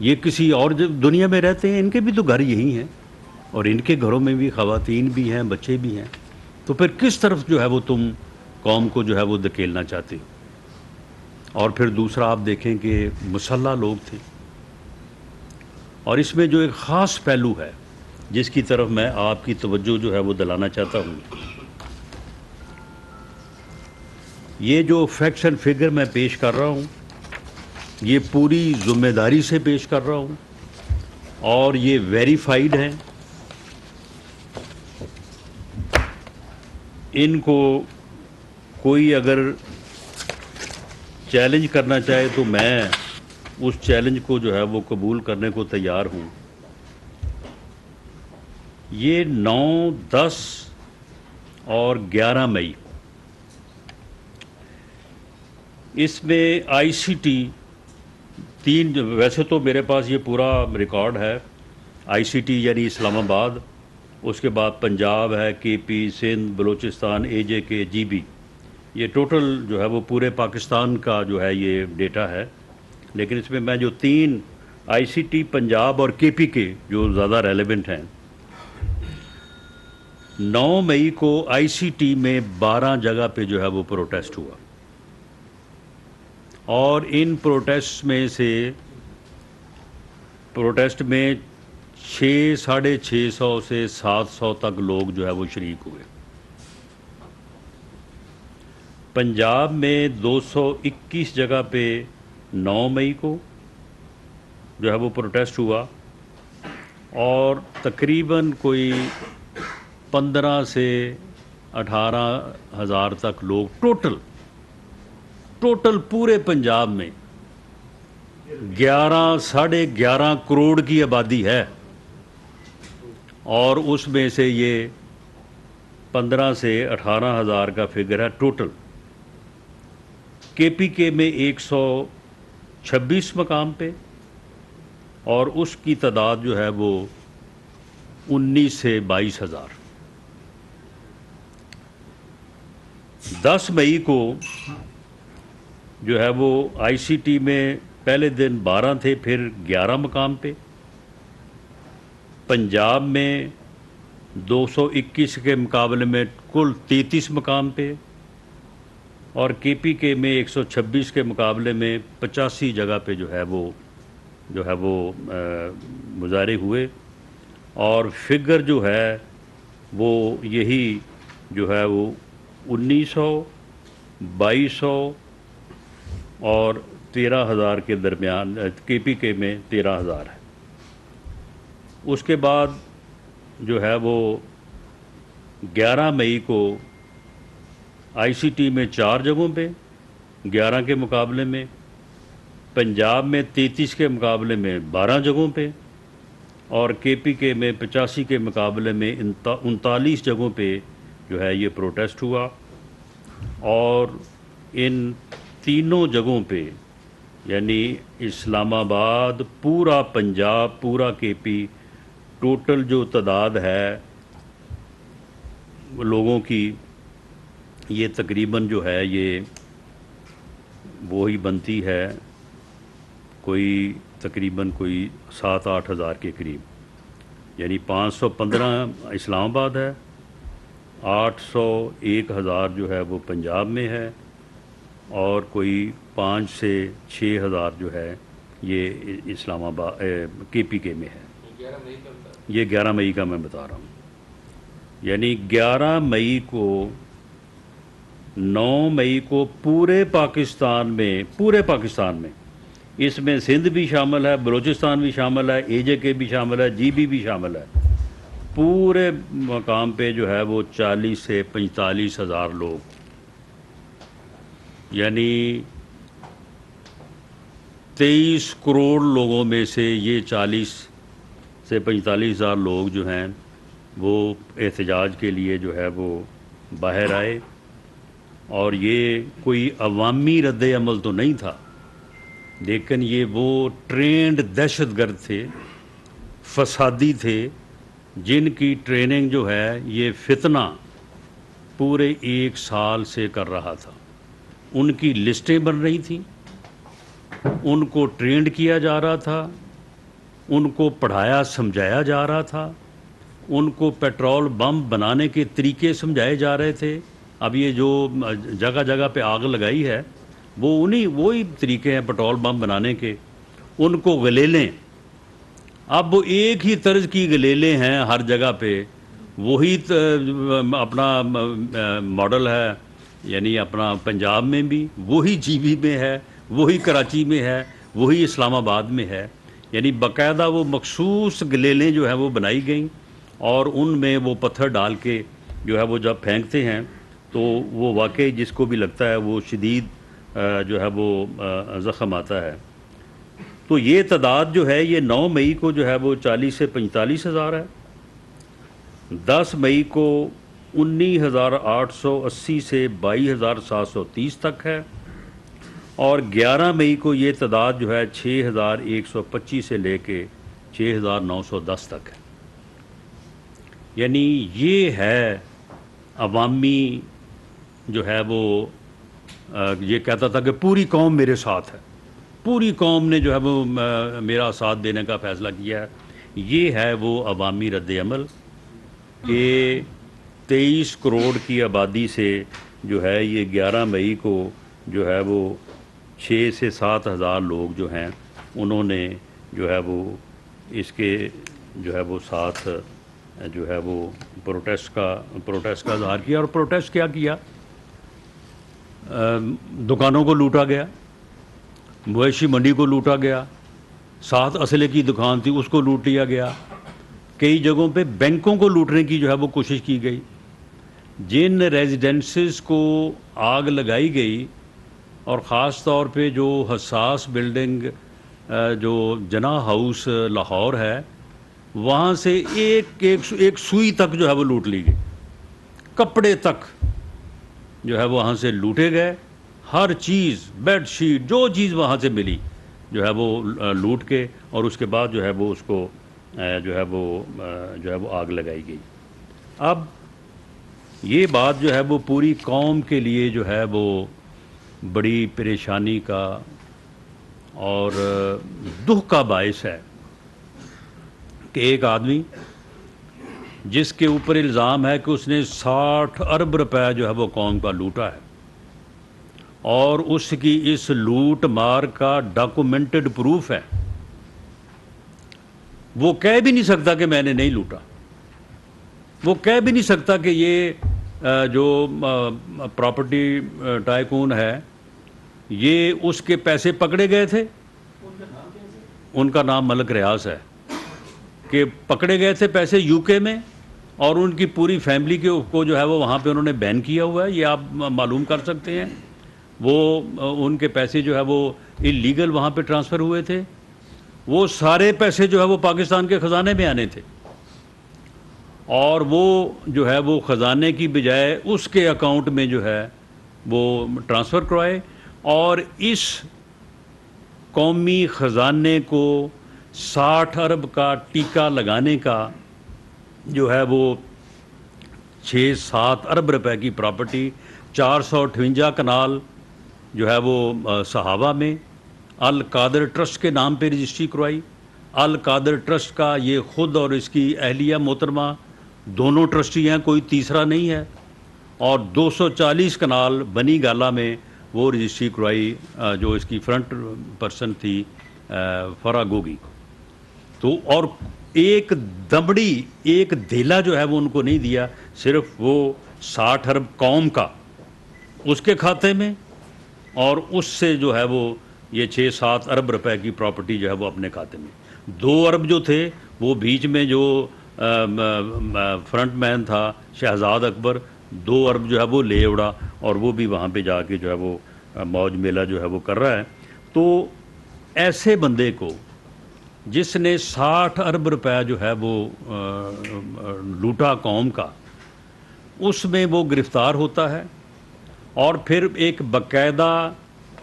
یہ کسی اور دنیا میں رہتے ہیں، ان کے بھی تو گھر یہی ہیں، اور ان کے گھروں میں بھی خواتین بھی ہیں، بچے بھی ہیں، تو پھر کس طرف جو ہے وہ تم قوم کو جو ہے وہ دھکیلنا چاہتے ہو؟ اور پھر دوسرا آپ دیکھیں کہ مسلح لوگ تھے، اور اس میں جو ایک خاص پہلو ہے جس کی طرف میں آپ کی توجہ جو ہے وہ دلانا چاہتا ہوں، یہ جو فیکٹس اینڈ فگر میں پیش کر رہا ہوں یہ پوری ذمہ داری سے پیش کر رہا ہوں، اور یہ ویریفائیڈ ہیں، ان کو کوئی اگر چیلنج کرنا چاہے تو میں اس چیلنج کو جو ہے وہ قبول کرنے کو تیار ہوں۔ یہ 9، 10 اور 11 مئی اس میں آئی سی ٹی ویسے تو میرے پاس یہ پورا ریکارڈ ہے، آئی سی ٹی یعنی اسلام آباد، اس کے بعد پنجاب ہے، کے پی، سندھ، بلوچستان، اے جے کے، جی بی، یہ ٹوٹل جو ہے وہ پورے پاکستان کا جو ہے یہ ڈیٹا ہے، لیکن اس میں جو 3 آئی سی ٹی، پنجاب اور کے پی کے جو زیادہ ریلیونٹ ہیں۔ 9 مئی کو آئی سی ٹی میں 12 جگہ پہ جو ہے وہ پروٹیسٹ ہوا، اور ان پروٹیسٹ میں 600-650 سے 700 تک لوگ جو ہے وہ شریک ہوئے۔ پنجاب میں 221 جگہ پہ 9 مئی کو جو ہے وہ پروٹیسٹ ہوا، اور تقریباً کوئی 15 سے 18 ہزار تک لوگ ٹوٹل پورے پنجاب میں 11-11.5 کروڑ کی آبادی ہے، اور اس میں سے یہ 15 سے 18 ہزار کا فگر ہے ٹوٹل۔ کے پی کے میں 126 مقام پہ، اور اس کی تعداد جو ہے وہ 19 سے 22 ہزار۔ 10 مئی کو جو ہے وہ آئی سی ٹی میں پہلے دن 12 تھے، پھر 11 مقام پہ، پنجاب میں 221 کے مقابلے میں کل 33 مقام پہ، اور کے پی کے میں 126 کے مقابلے میں 85 جگہ پہ جو ہے وہ مظاہرے ہوئے، اور فگر جو ہے وہ یہی جو ہے وہ 1900، 2200 اور 13,000 کے درمیان، کے پی کے میں 13,000 ہے۔ اس کے بعد جو ہے وہ 11 مئی کو آئی سی ٹی میں 4 جگہوں پہ 11 کے مقابلے میں، پنجاب میں 33 کے مقابلے میں 12 جگہوں پہ، اور کے پی کے میں 85 کے مقابلے میں 39 جگہوں پہ جو ہے یہ پروٹیسٹ ہوا، اور ان تینوں جگہوں پہ یعنی اسلام آباد، پورا پنجاب، پورا کے پی، ٹوٹل جو تعداد ہے لوگوں کی یہ تقریباً جو ہے یہ وہی بنتی ہے کوئی تقریباً کوئی 7-8 ہزار کے قریب، یعنی 515 اسلام آباد ہے، 801,000 جو ہے وہ پنجاب میں ہے، اور کوئی 5 سے 6 ہزار جو ہے یہ اسلام آباد کے پی کے میں ہے۔ یہ 11 مئی کا میں بتا رہا ہوں، یعنی 11 مئی کو، 9 مئی کو پورے پاکستان میں اس میں سندھ بھی شامل ہے، بلوچستان بھی شامل ہے، اے جے کے بھی شامل ہے، جی بی بھی شامل ہے، پورے مقام پہ جو ہے وہ 40 سے 45 ہزار لوگ، یعنی 23 کروڑ لوگوں میں سے یہ 40 سے 45 ہزار لوگ جو ہیں وہ احتجاج کے لیے جو ہے وہ باہر آئے، اور یہ کوئی عوامی رد عمل تو نہیں تھا، لیکن یہ وہ ٹرینڈ دہشت گرد تھے، فسادی تھے، جن کی ٹریننگ جو ہے یہ فتنہ پورے 1 سال سے کر رہا تھا۔ ان کی لسٹیں بن رہی تھیں، ان کو ٹرینڈ کیا جا رہا تھا، ان کو پڑھایا سمجھایا جا رہا تھا، ان کو پیٹرول بم بنانے کے طریقے سمجھائے جا رہے تھے. اب یہ جو جگہ جگہ پہ آگ لگائی ہے وہ وہی طریقے ہیں پیٹرول بم بنانے کے. ان کو گلیلیں، اب وہ ایک ہی طرز کی گلیلیں ہیں ہر جگہ پہ، وہی اپنا ماڈل ہے، یعنی اپنا پنجاب میں بھی وہی جی بی میں ہے، وہی کراچی میں ہے، وہی اسلام آباد میں ہے. یعنی باقاعدہ وہ مخصوص گلیلیں جو ہیں وہ بنائی گئیں، اور ان میں وہ پتھر ڈال کے جو ہے وہ جب پھینکتے ہیں تو وہ واقعی جس کو بھی لگتا ہے وہ شدید جو ہے وہ زخم آتا ہے. تو یہ تعداد جو ہے یہ 9 مئی کو جو ہے وہ 40 سے 45 ہزار ہے، 10 مئی کو 19,880 سے 22,730 تک ہے، اور 11 مئی کو یہ تعداد جو ہے 6,125 سے لے کے 6,910 تک ہے. یعنی یہ ہے عوامی جو ہے وہ یہ کہتا تھا کہ پوری قوم میرے ساتھ ہے، پوری قوم نے جو ہے وہ میرا ساتھ دینے کا فیصلہ کیا ہے. یہ ہے وہ عوامی رد عمل کہ 23 کروڑ کی آبادی سے جو ہے یہ 11 مئی کو جو ہے وہ 6 سے 7 ہزار لوگ جو ہیں انہوں نے جو ہے وہ اس کے جو ہے وہ ساتھ جو ہے وہ پروٹیسٹ کا اظہار کیا. اور پروٹیسٹ کیا کیا؟ دکانوں کو لوٹا گیا، مویشی منڈی کو لوٹا گیا، ساتھ اسلحے کی دکان تھی اس کو لوٹ لیا گیا، کئی جگہوں پہ بینکوں کو لوٹنے کی جو ہے وہ کوشش کی گئی. جن ریزیڈنسز کو آگ لگائی گئی، اور خاص طور پہ جو حساس بلڈنگ جو جناح ہاؤس لاہور ہے، وہاں سے ایک سوئی تک جو ہے وہ لوٹ لی گئی، کپڑے تک جو ہے وہاں سے لوٹے گئے. ہر چیز، بیڈ شیٹ، جو چیز وہاں سے ملی جو ہے وہ لوٹ کے، اور اس کے بعد جو ہے وہ اس کو جو ہے وہ آگ لگائی گئی. اب یہ بات جو ہے وہ پوری قوم کے لیے جو ہے وہ بڑی پریشانی کا اور دکھ کا باعث ہے کہ ایک آدمی جس کے اوپر الزام ہے کہ اس نے 60 ارب روپے جو ہے وہ قوم کا لوٹا ہے، اور اس کی اس لوٹ مار کا ڈاکومنٹڈ پروف ہے، وہ کہہ بھی نہیں سکتا کہ میں نے نہیں لوٹا. وہ کہہ بھی نہیں سکتا کہ یہ جو پراپرٹی ٹائکون ہے یہ اس کے پیسے پکڑے گئے تھے. ان کا نام ملک ریاض ہے، کہ پکڑے گئے تھے پیسے یو کے میں، اور ان کی پوری فیملی کو جو ہے وہ وہاں پہ انہوں نے بین کیا ہوا ہے. یہ آپ معلوم کر سکتے ہیں. وہ ان کے پیسے جو ہے وہ اللیگل وہاں پہ ٹرانسفر ہوئے تھے. وہ سارے پیسے جو ہے وہ پاکستان کے خزانے میں آنے تھے، اور وہ جو ہے وہ خزانے کی بجائے اس کے اکاؤنٹ میں جو ہے وہ ٹرانسفر کروائے، اور اس قومی خزانے کو 60 ارب کا ٹیکہ لگانے کا جو ہے وہ 6-7 ارب روپے کی پراپرٹی 458 کنال جو ہے وہ صحابہ میں القادر ٹرسٹ کے نام پہ رجسٹری کروائی. القادر ٹرسٹ کا یہ خود اور اس کی اہلیہ محترمہ دونوں ٹرسٹی ہیں، کوئی تیسرا نہیں ہے. اور 240 کنال بنی گالا میں وہ رجسٹری کروائی جو اس کی فرنٹ پرسن تھی فرا گوگی. تو اور ایک دمڑی، ایک دھیلا جو ہے وہ ان کو نہیں دیا، صرف وہ 60 ارب قوم کا اس کے کھاتے میں، اور اس سے جو ہے وہ یہ 6-7 ارب روپے کی پراپرٹی جو ہے وہ اپنے کھاتے میں. 2 ارب جو تھے وہ بیچ میں جو فرنٹ مین تھا شہزاد اکبر، 2 ارب جو ہے وہ لے اڑا، اور وہ بھی وہاں پہ جا کے جو ہے وہ موج میلہ جو ہے وہ کر رہا ہے. تو ایسے بندے کو جس نے 60 ارب روپے جو ہے وہ لوٹا قوم کا، اس میں وہ گرفتار ہوتا ہے، اور پھر ایک باقاعدہ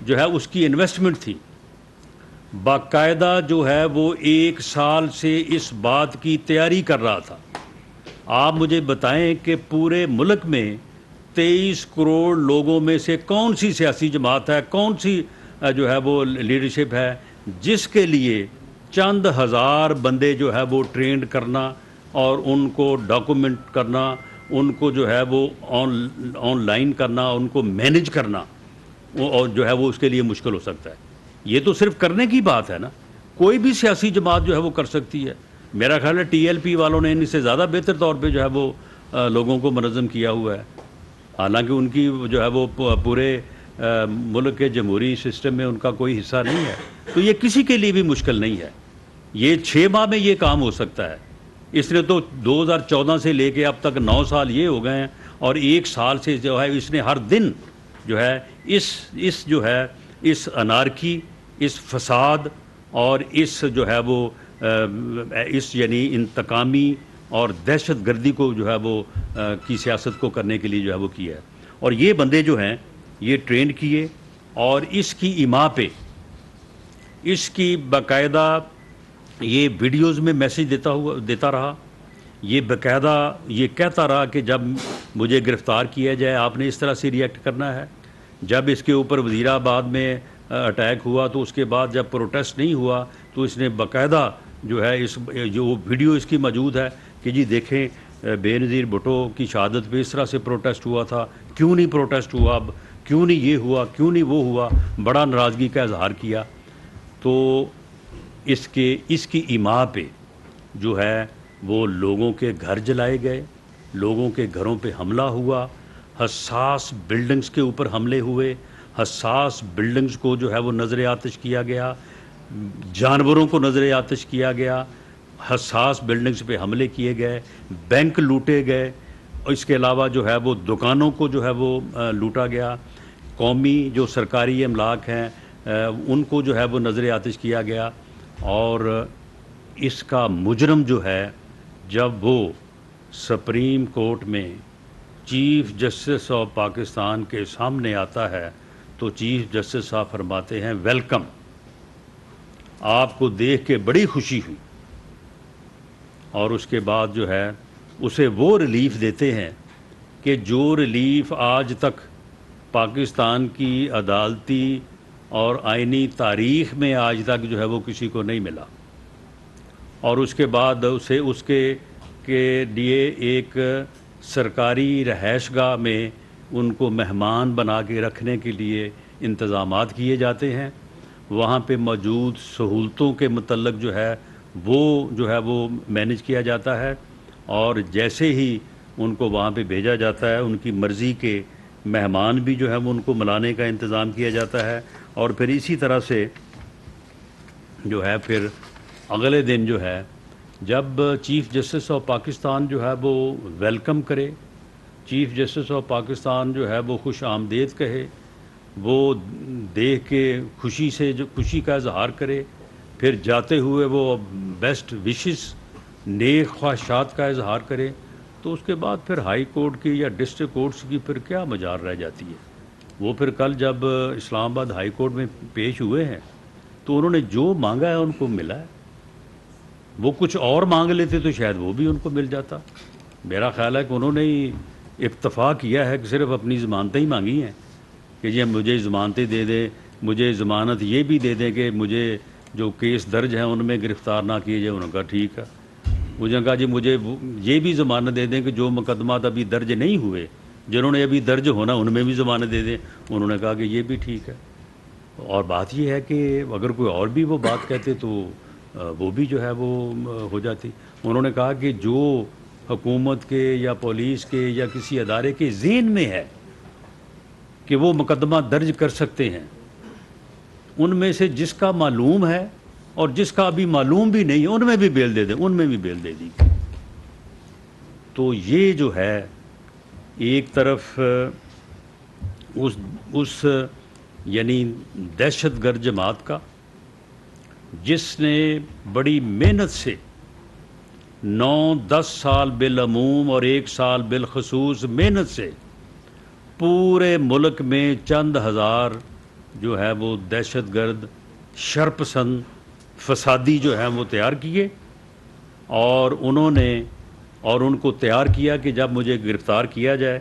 جو ہے اس کی انویسٹمنٹ تھی، باقاعدہ جو ہے وہ 1 سال سے اس بات کی تیاری کر رہا تھا. آپ مجھے بتائیں کہ پورے ملک میں 23 کروڑ لوگوں میں سے کون سی سیاسی جماعت ہے، کون سی جو ہے وہ لیڈرشپ ہے جس کے لیے چند ہزار بندے جو ہے وہ ٹرینڈ کرنا اور ان کو ڈاکومنٹ کرنا، ان کو جو ہے وہ آن لائن کرنا، ان کو مینج کرنا، اور جو ہے وہ اس کے لیے مشکل ہو سکتا ہے۔ یہ تو صرف کرنے کی بات ہے نا، کوئی بھی سیاسی جماعت جو ہے وہ کر سکتی ہے۔ میرا خیال ہے ٹی ایل پی والوں نے ان سے زیادہ بہتر طور پہ جو ہے وہ لوگوں کو منظم کیا ہوا ہے، حالانکہ ان کی جو ہے وہ پورے ملک کے جمہوری سسٹم میں ان کا کوئی حصہ نہیں ہے، تو یہ کسی کے لیے بھی مشکل نہیں ہے۔ یہ 6 ماہ میں یہ کام ہو سکتا ہے۔ اس نے تو 2014 سے لے کے اب تک 9 سال یہ ہو گئے ہیں، اور 1 سال سے جو ہے اس نے ہر دن جو ہے اس انارکی، اس فساد اور اس جو ہے وہ اس یعنی انتقامی اور دہشت گردی کو جو ہے وہ کی سیاست کو کرنے کے لیے جو ہے وہ کیا ہے۔ اور یہ بندے جو ہیں یہ ٹرینڈ کیے، اور اس کی ایما پہ اس کی باقاعدہ یہ ویڈیوز میں میسیج دیتا رہا، یہ باقاعدہ یہ کہتا رہا کہ جب مجھے گرفتار کیا جائے آپ نے اس طرح سے ریئیکٹ کرنا ہے۔ جب اس کے اوپر وزیر آباد میں اٹیک ہوا تو اس کے بعد جب پروٹیسٹ نہیں ہوا تو اس نے باقاعدہ جو ہے جو ویڈیو اس کی موجود ہے کہ جی دیکھیں بے نظیر بھٹو کی شہادت پہ اس طرح سے پروٹیسٹ ہوا تھا، کیوں نہیں پروٹیسٹ ہوا، اب کیوں نہیں یہ ہوا، کیوں نہیں وہ ہوا، بڑا ناراضگی کا اظہار کیا۔ تو اس کی ایما پہ جو ہے وہ لوگوں کے گھر جلائے گئے، لوگوں کے گھروں پہ حملہ ہوا، حساس بلڈنگز کے اوپر حملے ہوئے، حساس بلڈنگز کو جو ہے وہ نظر آتش کیا گیا، جانوروں کو نظر آتش کیا گیا، حساس بلڈنگز پہ حملے کیے گئے، بینک لوٹے گئے، اور اس کے علاوہ جو ہے وہ دکانوں کو جو ہے وہ لوٹا گیا، قومی جو سرکاری املاک ہیں ان کو جو ہے وہ نظر آتش کیا گیا۔ اور اس کا مجرم جو ہے جب وہ سپریم کورٹ میں چیف جسٹس آف پاکستان کے سامنے آتا ہے تو چیف جسٹس صاحب فرماتے ہیں ویلکم، آپ کو دیکھ کے بڑی خوشی ہوئی، اور اس کے بعد جو ہے اسے وہ ریلیف دیتے ہیں کہ جو ریلیف آج تک پاکستان کی عدالتی اور آئینی تاریخ میں آج تک جو ہے وہ کسی کو نہیں ملا۔ اور اس کے بعد اسے اس کے لیے ایک سرکاری رہائش گاہ میں ان کو مہمان بنا کے رکھنے کے لیے انتظامات کیے جاتے ہیں، وہاں پہ موجود سہولتوں کے متعلق جو ہے وہ مینیج کیا جاتا ہے، اور جیسے ہی ان کو وہاں پہ بھیجا جاتا ہے ان کی مرضی کے مہمان بھی جو ہے وہ ان کو ملانے کا انتظام کیا جاتا ہے، اور پھر اسی طرح سے جو ہے پھر اگلے دن جو ہے جب چیف جسٹس آف پاکستان جو ہے وہ ویلکم کرے، چیف جسٹس آف پاکستان جو ہے وہ خوش آمدید کہے، وہ دیکھ کے خوشی کا اظہار کرے، پھر جاتے ہوئے وہ بیسٹ وشز، نیک خواہشات کا اظہار کرے، تو اس کے بعد پھر ہائی کورٹ کی یا ڈسٹرکٹ کورٹس کی پھر کیا مجال رہ جاتی ہے۔ وہ پھر کل جب اسلام آباد ہائی کورٹ میں پیش ہوئے ہیں تو انہوں نے جو مانگا ہے ان کو ملا ہے، وہ کچھ اور مانگ لیتے تو شاید وہ بھی ان کو مل جاتا۔ میرا خیال ہے کہ انہوں نے ہی اکتفا کیا ہے کہ صرف اپنی ضمانتیں ہی مانگی ہیں کہ جی مجھے ضمانتیں دے دیں، مجھے ضمانت یہ بھی دے دیں کہ مجھے جو کیس درج ہیں ان میں گرفتار نہ کیے جائے۔ انہوں نے کہا ٹھیک ہے۔ مجھے کہا جی مجھے یہ بھی ضمانت دے دیں کہ جو مقدمات ابھی درج نہیں ہوئے، جنہوں نے ابھی درج ہونا ان میں بھی ضمانت دے دیں۔ انہوں نے کہا کہ یہ بھی ٹھیک ہے۔ اور بات یہ ہے کہ اگر کوئی اور بھی وہ بات کہتے تو وہ بھی جو ہے وہ ہو جاتی۔ انہوں نے کہا کہ جو حکومت کے یا پولیس کے یا کسی ادارے کے ذہن میں ہے کہ وہ مقدمہ درج کر سکتے ہیں، ان میں سے جس کا معلوم ہے اور جس کا ابھی معلوم بھی نہیں ان میں بھی بیل دے دیں، ان میں بھی بیل دے دی۔ تو یہ جو ہے ایک طرف اس یعنی دہشت گرد جماعت کا جس نے بڑی محنت سے 9-10 سال بالعموم اور 1 سال بالخصوص محنت سے پورے ملک میں چند ہزار جو ہے وہ دہشت گرد شرپسند فسادی جو ہیں وہ تیار کیے، اور ان کو تیار کیا کہ جب مجھے گرفتار کیا جائے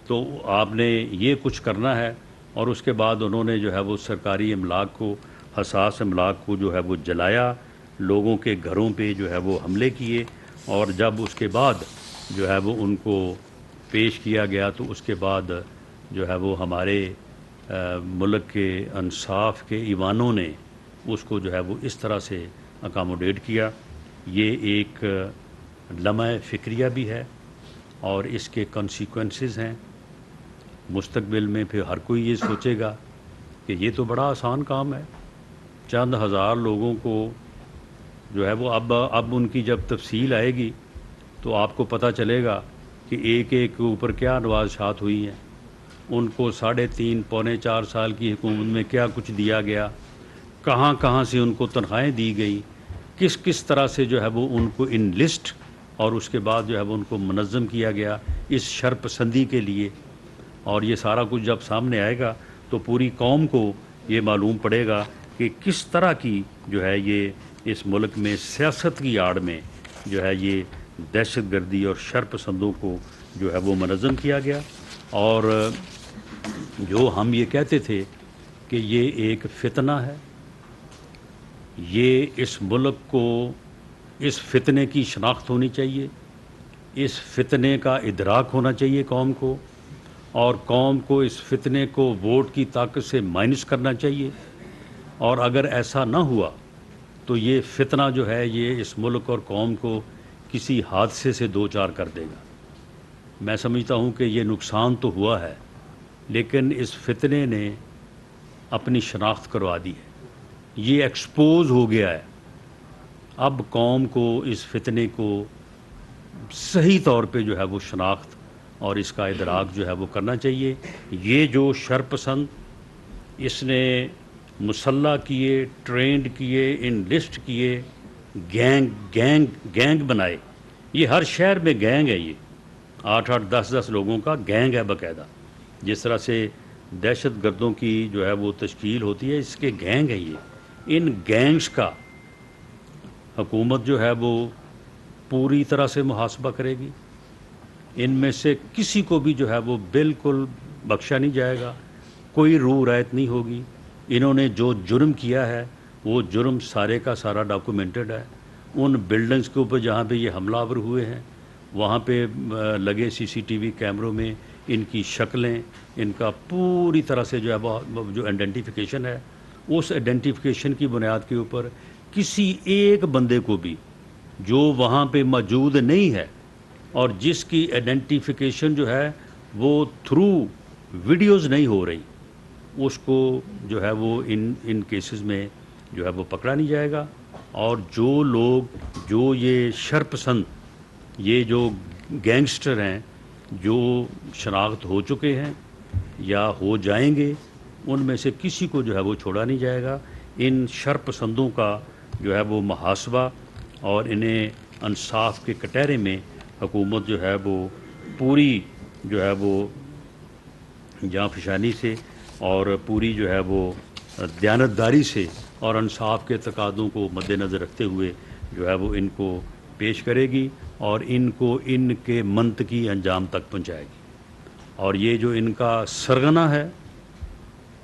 تو آپ نے یہ کچھ کرنا ہے، اور اس کے بعد انہوں نے جو ہے وہ سرکاری املاک کو، حساس املاک کو جو ہے وہ جلایا، لوگوں کے گھروں پہ جو ہے وہ حملے کیے، اور جب اس کے بعد جو ہے وہ ان کو پیش کیا گیا تو اس کے بعد جو ہے وہ ہمارے ملک کے انصاف کے ایوانوں نے اس کو جو ہے وہ اس طرح سے اکاموڈیٹ کیا۔ یہ ایک لمحہ فکریہ بھی ہے اور اس کے کنسیکوینسز ہیں۔ مستقبل میں پھر ہر کوئی یہ سوچے گا کہ یہ تو بڑا آسان کام ہے، چند ہزار لوگوں کو جو ہے وہ اب ان کی جب تفصیل آئے گی تو آپ کو پتہ چلے گا کہ ایک ایک کے اوپر کیا نوازشات ہوئی ہیں، ان کو 3.5 پونے 4 سال کی حکومت میں کیا کچھ دیا گیا، کہاں کہاں سے ان کو تنخواہیں دی گئی، کس کس طرح سے جو ہے وہ ان کو ان لسٹ اور اس کے بعد جو ہے وہ ان کو منظم کیا گیا اس شرپسندی کے لیے۔ اور یہ سارا کچھ جب سامنے آئے گا تو پوری قوم کو یہ معلوم پڑے گا کہ کس طرح کی جو ہے یہ اس ملک میں سیاست کی آڑ میں جو ہے یہ دہشت گردی اور شرپسندوں کو جو ہے وہ منظم کیا گیا۔ اور جو ہم یہ کہتے تھے کہ یہ ایک فتنہ ہے، یہ اس ملک کو اس فتنے کی شناخت ہونی چاہیے، اس فتنے کا ادراک ہونا چاہیے قوم کو، اور قوم کو اس فتنے کو ووٹ کی طاقت سے مائنس کرنا چاہیے۔ اور اگر ایسا نہ ہوا تو یہ فتنہ جو ہے یہ اس ملک اور قوم کو کسی حادثے سے دوچار کر دے گا۔ میں سمجھتا ہوں کہ یہ نقصان تو ہوا ہے، لیکن اس فتنے نے اپنی شناخت کروا دی ہے، یہ ایکسپوز ہو گیا ہے۔ اب قوم کو اس فتنے کو صحیح طور پہ جو ہے وہ شناخت اور اس کا ادراک جو ہے وہ کرنا چاہیے۔ یہ جو شرپسند اس نے مسلح کیے، ٹرینڈ کیے، انلسٹ کیے، گینگ بنائے، یہ ہر شہر میں گینگ ہے، یہ 8 10 لوگوں کا گینگ ہے باقاعدہ۔ جس طرح سے دہشت گردوں کی جو ہے وہ تشکیل ہوتی ہے، اس کے گینگ ہے یہ۔ ان گینگز کا حکومت جو ہے وہ پوری طرح سے محاسبہ کرے گی، ان میں سے کسی کو بھی جو ہے وہ بالکل بخشا نہیں جائے گا، کوئی روح رعایت نہیں ہوگی۔ انہوں نے جو جرم کیا ہے وہ جرم سارے کا سارا ڈاکومنٹڈ ہے۔ ان بلڈنگز کے اوپر جہاں پہ یہ حملہ آور ہوئے ہیں وہاں پہ لگے CCTV کیمروں میں ان کی شکلیں، ان کا پوری طرح سے جو ہے جو آئیڈینٹیفیکیشن ہے، اس آئیڈینٹیفیکیشن کی بنیاد کے اوپر کسی ایک بندے کو بھی جو وہاں پہ موجود نہیں ہے اور جس کی آئیڈینٹیفیکیشن جو ہے وہ تھرو ویڈیوز نہیں ہو رہی، اس کو جو ہے وہ ان کیسز میں جو ہے وہ پکڑا نہیں جائے گا۔ اور جو لوگ جو یہ شرپسند، یہ جو گینگسٹر ہیں جو شناخت ہو چکے ہیں یا ہو جائیں گے، ان میں سے کسی کو جو ہے وہ چھوڑا نہیں جائے گا۔ ان شرپسندوں کا جو ہے وہ محاسبہ اور انہیں انصاف کے کٹہرے میں حکومت جو ہے وہ پوری جو ہے وہ جاں فشانی سے اور پوری جو ہے وہ دیانتداری سے اور انصاف کے تقاضوں کو مد نظر رکھتے ہوئے جو ہے وہ ان کو پیش کرے گی اور ان کو ان کے منطقی انجام تک پہنچائے گی۔ اور یہ جو ان کا سرغنہ ہے،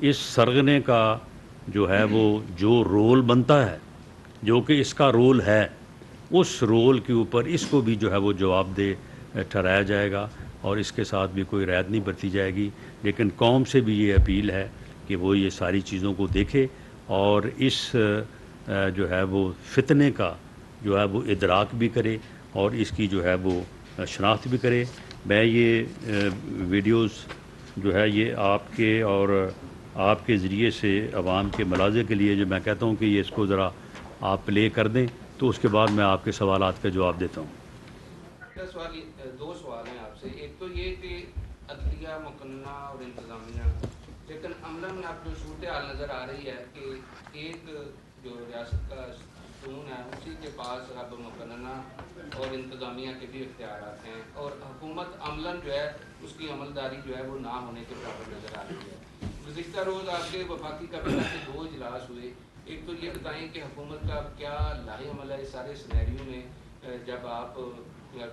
اس سرغنے کا جو ہے وہ جو رول بنتا ہے، جو کہ اس کا رول ہے، اس رول کے اوپر اس کو بھی جو ہے وہ جواب دہ ٹھہرایا جائے گا اور اس کے ساتھ بھی کوئی رعایت نہیں برتی جائے گی۔ لیکن قوم سے بھی یہ اپیل ہے کہ وہ یہ ساری چیزوں کو دیکھے اور اس جو ہے وہ فتنے کا جو ہے وہ ادراک بھی کرے اور اس کی جو ہے وہ شناخت بھی کرے۔ میں یہ ویڈیوز جو ہے یہ آپ کے اور آپ کے ذریعے سے عوام کے ملاحظے کے لیے جو میں کہتا ہوں کہ یہ اس کو ذرا آپ پلے کر دیں تو اس کے بعد میں آپ کے سوالات کا جواب دیتا ہوں۔ دو سوال ہیں آپ سے۔ ایک تو یہ کہ عدلیہ مقننہ اور انتظامیہ، لیکن عملاً اب جو صورتحال نظر آ رہی ہے کہ ایک جو ریاست کا ستون ہے اسی کے پاس اب مقننہ اور انتظامیہ کے بھی اختیارات ہیں، اور حکومت عملاً جو ہے اس کی عملداری جو ہے وہ نہ ہونے کے برابر نظر آ رہی ہے۔ گزشتہ روز آپ کے وفاقی کابینہ کے 2 اجلاس ہوئے۔ ایک تو یہ بتائیں کہ حکومت کا کیا لاہے عمل ہے اس سارے سینیریو میں، جب آپ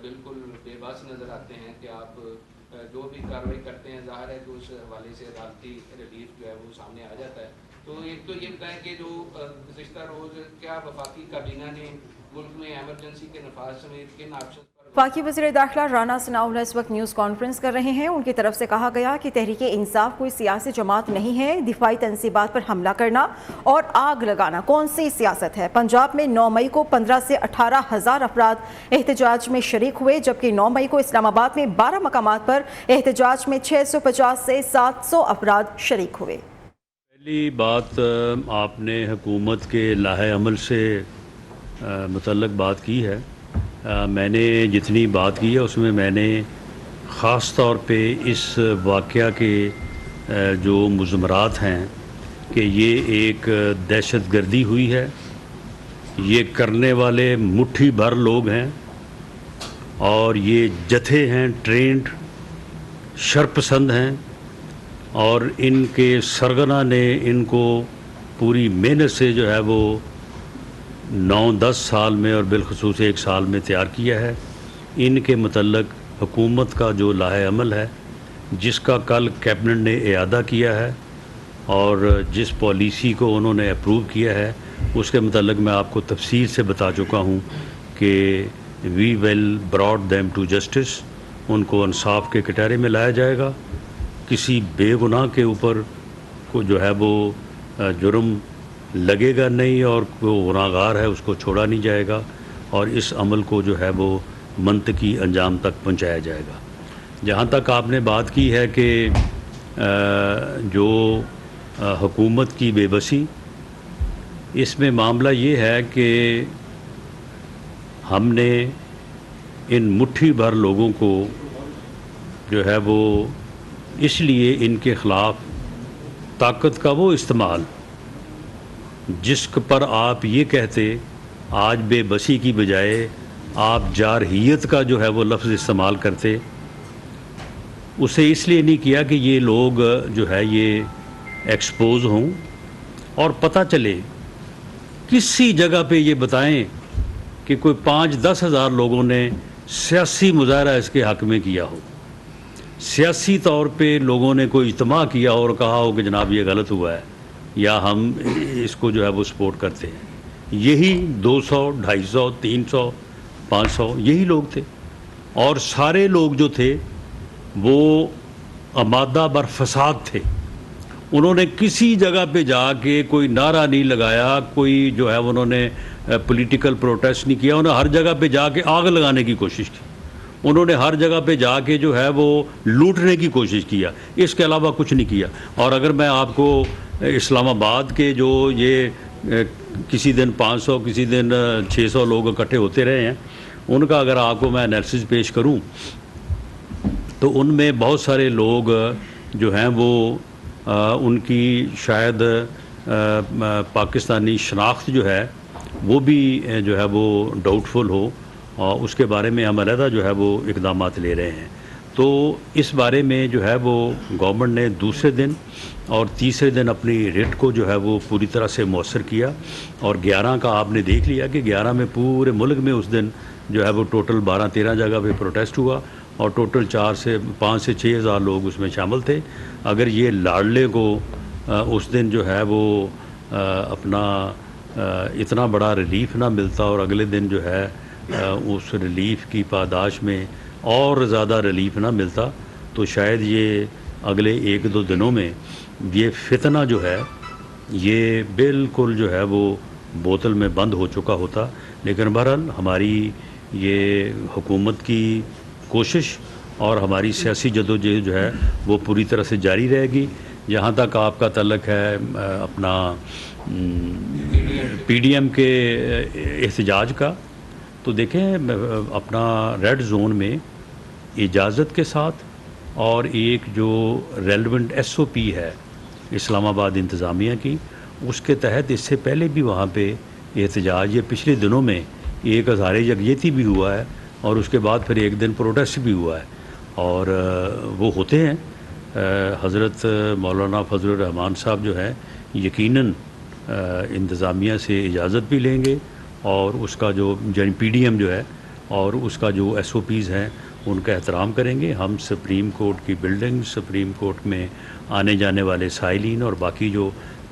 بالکل بے بس نظر آتے ہیں کہ آپ جو بھی کارروائی کرتے ہیں ظاہر ہے کہ اس حوالے سے عدالتی ریلیف جو ہے وہ سامنے آ جاتا ہے۔ تو ایک تو یہ بتائیں کہ جو گزشتہ روز کیا وفاقی کابینہ نے ملک میں ایمرجنسی کے نفاذ سمیت کن آپشن پر وفاقی وزیر داخلہ رانا ثناءاللہ اس وقت نیوز کانفرنس کر رہے ہیں. ان کی طرف سے کہا گیا کہ تحریک انصاف کوئی سیاسی جماعت نہیں ہے. دفاعی تنصیبات پر حملہ کرنا اور آگ لگانا کون سی سیاست ہے؟ پنجاب میں 9 مئی کو 15 سے 18 ہزار افراد احتجاج میں شریک ہوئے، جبکہ 9 مئی کو اسلام آباد میں 12 مقامات پر احتجاج میں 650 سے 700 افراد شریک ہوئے. پہلی بات آپ نے حکومت کے لاہے عمل سے متعلق بات کی ہے. میں نے جتنی بات کی ہے اس میں میں نے خاص طور پہ اس واقعہ کے جو مضمرات ہیں کہ یہ ایک دہشت گردی ہوئی ہے، یہ کرنے والے مٹھی بھر لوگ ہیں اور یہ جتھے ہیں، ٹرینڈ شرپسند ہیں، اور ان کے سرغنہ نے ان کو پوری محنت سے جو ہے وہ 9-10 سال میں اور بالخصوص 1 سال میں تیار کیا ہے. ان کے متعلق حکومت کا جو لاہے عمل ہے، جس کا کل کیبنٹ نے اعادہ کیا ہے اور جس پالیسی کو انہوں نے اپروو کیا ہے، اس کے متعلق میں آپ کو تفصیل سے بتا چکا ہوں کہ وی ول براٹ دیم ٹو جسٹس. ان کو انصاف کے کٹہرے میں لایا جائے گا. کسی بے گناہ کے اوپر کو جو ہے وہ جرم لگے گا نہیں، اور کوئی گناہ گار ہے اس کو چھوڑا نہیں جائے گا، اور اس عمل کو جو ہے وہ منطقی انجام تک پہنچایا جائے گا. جہاں تک آپ نے بات کی ہے کہ جو حکومت کی بے بسی، اس میں معاملہ یہ ہے کہ ہم نے ان مٹھی بھر لوگوں کو جو ہے وہ اس لیے ان کے خلاف طاقت کا وہ استعمال جس پر آپ یہ کہتے آج بے بسی کی بجائے آپ جارحیت کا جو ہے وہ لفظ استعمال کرتے، اسے اس لیے نہیں کیا کہ یہ لوگ جو ہے یہ ایکسپوز ہوں اور پتہ چلے. کسی جگہ پہ یہ بتائیں کہ کوئی 5-10 ہزار لوگوں نے سیاسی مظاہرہ اس کے حق میں کیا ہو، سیاسی طور پہ لوگوں نے کوئی اجتماع کیا اور کہا ہو کہ جناب یہ غلط ہوا ہے یا ہم اس کو جو ہے وہ سپورٹ کرتے ہیں. یہی 200, 250, 300, 500 یہی لوگ تھے، اور سارے لوگ جو تھے وہ آمادہ بر فساد تھے. انہوں نے کسی جگہ پہ جا کے کوئی نعرہ نہیں لگایا، کوئی جو ہے انہوں نے پولیٹیکل پروٹیسٹ نہیں کیا. انہوں نے ہر جگہ پہ جا کے آگ لگانے کی کوشش کی، انہوں نے ہر جگہ پہ جا کے جو ہے وہ لوٹنے کی کوشش کیا، اس کے علاوہ کچھ نہیں کیا. اور اگر میں آپ کو اسلام آباد کے جو یہ کسی دن 500 کسی دن 600 لوگ اکٹھے ہوتے رہے ہیں، ان کا اگر آپ کو میں انالیسس پیش کروں تو ان میں بہت سارے لوگ جو ہیں وہ ان کی شاید پاکستانی شناخت جو ہے وہ بھی جو ہے وہ ڈاؤٹ فل ہو، اور اس کے بارے میں ہم علیحدہ جو ہے وہ اقدامات لے رہے ہیں. تو اس بارے میں جو ہے وہ گورنمنٹ نے دوسرے دن اور تیسرے دن اپنی ریٹ کو جو ہے وہ پوری طرح سے مؤثر کیا، اور 11 کا آپ نے دیکھ لیا کہ 11 میں پورے ملک میں اس دن جو ہے وہ ٹوٹل 12-13 جگہ پہ پروٹیسٹ ہوا، اور ٹوٹل 5 سے 6 ہزار لوگ اس میں شامل تھے. اگر یہ لاڈلے کو اس دن جو ہے وہ اپنا اتنا بڑا ریلیف نہ ملتا اور اگلے دن جو ہے اس ریلیف کی پاداش میں اور زیادہ ریلیف نہ ملتا، تو شاید یہ اگلے 1-2 دنوں میں یہ فتنہ جو ہے یہ بالکل جو ہے وہ بوتل میں بند ہو چکا ہوتا. لیکن بہرحال ہماری یہ حکومت کی کوشش اور ہماری سیاسی جدوجہد جو ہے وہ پوری طرح سے جاری رہے گی. جہاں تک آپ کا تعلق ہے اپنا پی ڈی ایم کے احتجاج کا، تو دیکھیں اپنا ریڈ زون میں اجازت کے ساتھ اور ایک جو ریلیونٹ ایس او پی ہے اسلام آباد انتظامیہ کی، اس کے تحت اس سے پہلے بھی وہاں پہ احتجاج، یہ پچھلے دنوں میں ایک ہزار یکجہتی بھی ہوا ہے اور اس کے بعد پھر ایک دن پروٹیسٹ بھی ہوا ہے، اور وہ ہوتے ہیں. حضرت مولانا فضل الرحمان صاحب جو ہے یقیناً انتظامیہ سے اجازت بھی لیں گے، اور اس کا جو پی ڈی ایم جو ہے اور اس کا جو ایس او پیز ہیں ان کا احترام کریں گے. ہم سپریم کورٹ کی بلڈنگ، سپریم کورٹ میں آنے جانے والے سائلین اور باقی جو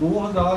2000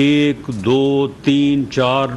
1, 2, 3, 4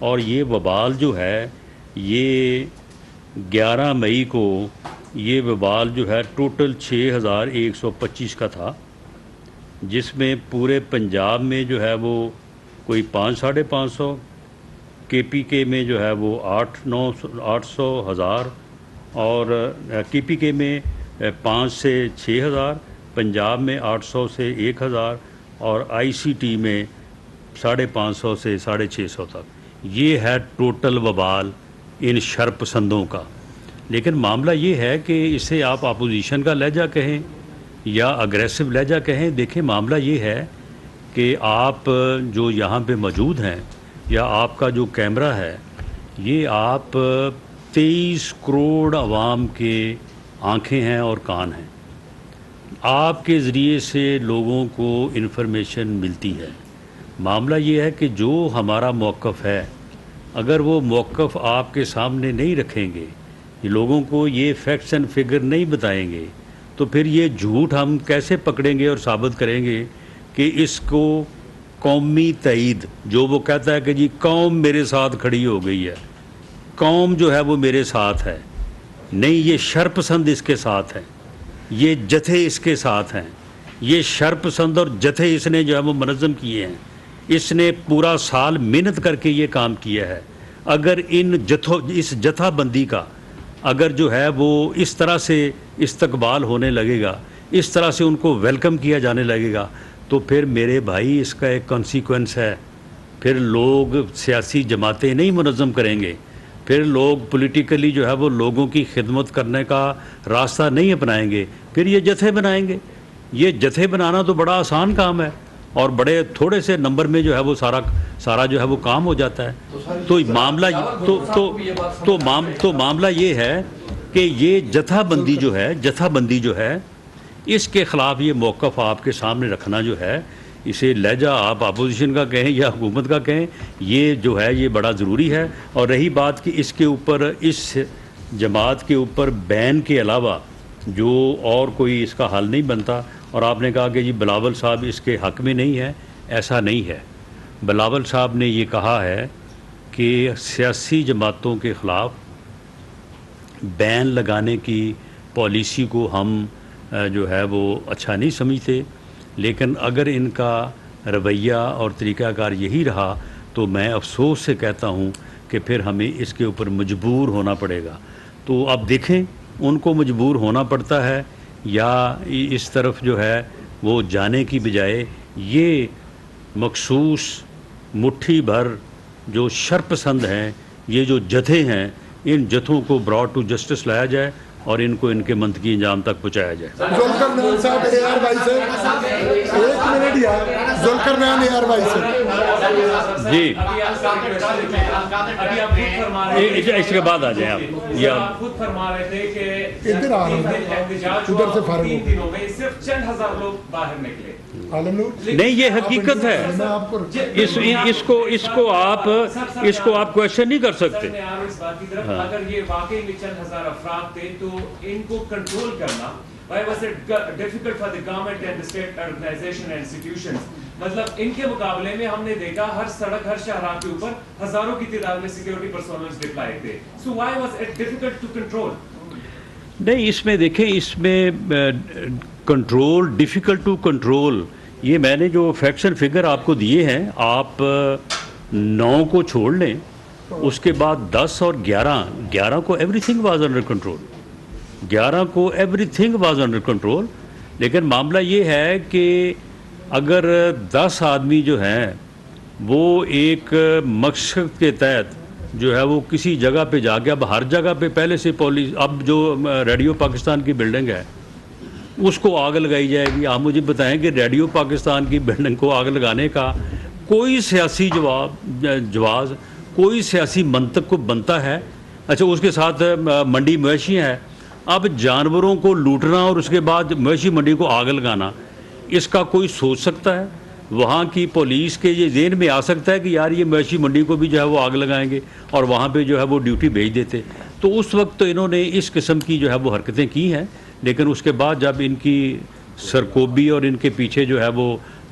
اور یہ وبال جو ہے یہ 11 مئی کو یہ وبال جو ہے ٹوٹل 6125 کا تھا، جس میں پورے پنجاب میں جو ہے وہ کوئی 500-550، کے پی کے میں جو ہے وہ 800-1000، اور کے پی کے میں 5 سے 6000، پنجاب میں 800 سے 1000، اور آئی سی ٹی میں 550 سے 650 تک۔ یہ ہے ٹوٹل وبال ان شر پسندوں کا۔ لیکن معاملہ یہ ہے کہ اسے آپ اپوزیشن کا لہجہ کہیں یا اگریسو لہجہ کہیں، دیکھیں معاملہ یہ ہے کہ آپ جو یہاں پہ موجود ہیں یا آپ کا جو کیمرہ ہے، یہ آپ 23 کروڑ عوام کے آنکھیں ہیں اور کان ہیں۔ آپ کے ذریعے سے لوگوں کو انفارمیشن ملتی ہے۔ معاملہ یہ ہے کہ جو ہمارا موقف ہے، اگر وہ موقف آپ کے سامنے نہیں رکھیں گے، لوگوں کو یہ فیکٹس اینڈ فگر نہیں بتائیں گے، تو پھر یہ جھوٹ ہم کیسے پکڑیں گے اور ثابت کریں گے کہ اس کو قومی تائید، جو وہ کہتا ہے کہ جی قوم میرے ساتھ کھڑی ہو گئی ہے، قوم جو ہے وہ میرے ساتھ ہے، نہیں، یہ شر پسند اس کے ساتھ ہے، یہ جتھے اس کے ساتھ ہیں، یہ شر پسند اور جتھے اس نے جو ہے وہ منظم کیے ہیں، اس نے پورا سال محنت کر کے یہ کام کیا ہے۔ اگر اس جتھا بندی کا اگر جو ہے وہ اس طرح سے استقبال ہونے لگے گا، اس طرح سے ان کو ویلکم کیا جانے لگے گا، تو پھر میرے بھائی اس کا ایک کانسیکوینس ہے، پھر لوگ سیاسی جماعتیں نہیں منظم کریں گے، پھر لوگ پولیٹیکلی جو ہے وہ لوگوں کی خدمت کرنے کا راستہ نہیں اپنائیں گے، پھر یہ جتھے بنائیں گے۔ یہ جتھے بنانا تو بڑا آسان کام ہے، اور بڑے تھوڑے سے نمبر میں جو ہے وہ سارا جو ہے وہ کام ہو جاتا ہے۔ تو معاملہ یہ ہے کہ یہ جتھا بندی جو ہے اس کے خلاف یہ موقف آپ کے سامنے رکھنا جو ہے، اسے لہجہ آپ اپوزیشن کا کہیں یا حکومت کا کہیں، یہ جو ہے یہ بڑا ضروری ہے۔ اور رہی بات کہ اس کے اوپر، اس جماعت کے اوپر بین کے علاوہ جو اور کوئی اس کا حل نہیں بنتا، اور آپ نے کہا کہ جی بلاول صاحب اس کے حق میں نہیں ہے، ایسا نہیں ہے۔ بلاول صاحب نے یہ کہا ہے کہ سیاسی جماعتوں کے خلاف بین لگانے کی پالیسی کو ہم جو ہے وہ اچھا نہیں سمجھتے، لیکن اگر ان کا رویہ اور طریقہ کار یہی رہا تو میں افسوس سے کہتا ہوں کہ پھر ہمیں اس کے اوپر مجبور ہونا پڑے گا۔ تو اب دیکھیں ان کو مجبور ہونا پڑتا ہے یا اس طرف جو ہے وہ جانے کی بجائے یہ مخصوص مٹھی بھر جو شر پسند ہیں، یہ جو جتھے ہیں، ان جتھوں کو براڈ ٹو جسٹس لایا جائے اور ان کو ان کے منطقی انجام تک پہنچایا جائے۔ ذوالقرنین صاحب اے آر وائی سے ایک منٹ یار، ذوالقرنین اے آر وائی سے جی اس کے بعد آ جائیں آپ۔ یا خود فرما رہے تھے کہ ادھر آ رہا ہوں، ادھر سے فارغ تین دنوں میں صرف چند ہزار لوگ باہر نکلے۔ عالم نور نہیں، یہ حقیقت ہے، اس کو آپ کویشچن نہیں کر سکتے۔ اس بات کی طرف اگر یہ واقعی میں چند ہزار افراد تھے تو ان کو کنٹرول کرنا why was it difficult for the government and the state organization and institutions؟ مطلب ان کے مقابلے میں ہم نے دیکھا ہر سڑک، ہر شاہراہ کے اوپر ہزاروں کی تعداد میں سیکیورٹی پرسونلز ڈپلائے تھے۔ so why was it difficult to control؟ نہیں، اس میں دیکھیں، اس میں کنٹرول، ڈیفیکلٹ ٹو کنٹرول، یہ میں نے جو فیکٹس اینڈ فگر آپ کو دیے ہیں، آپ 9 کو چھوڑ لیں، اس کے بعد 10 اور 11 کو every thing was under control, 11 کو every thing was under control. لیکن معاملہ یہ ہے کہ اگر 10 آدمی جو ہیں وہ ایک مقصد کے تحت جو ہے وہ کسی جگہ پہ جا کے، اب ہر جگہ پہ پہلے سے پولیس، اب جو ریڈیو پاکستان کی بلڈنگ ہے اس کو آگ لگائی جائے گی۔ آپ مجھے بتائیں کہ ریڈیو پاکستان کی بلڈنگ کو آگ لگانے کا کوئی سیاسی جواز، کوئی سیاسی منطق کو بنتا ہے؟ اچھا، اس کے ساتھ منڈی مویشیاں ہیں، اب جانوروں کو لوٹنا اور اس کے بعد مویشی منڈی کو آگ لگانا، اس کا کوئی سوچ سکتا ہے؟ وہاں کی پولیس کے یہ ذہن میں آ سکتا ہے کہ یار یہ مویشی منڈی کو بھی جو ہے وہ آگ لگائیں گے اور وہاں پہ جو ہے وہ ڈیوٹی بھیج دیتے؟ تو اس وقت تو انہوں نے اس قسم کی جو ہے وہ حرکتیں کی ہیں، لیکن اس کے بعد جب ان کی سرکوبی اور ان کے پیچھے جو ہے وہ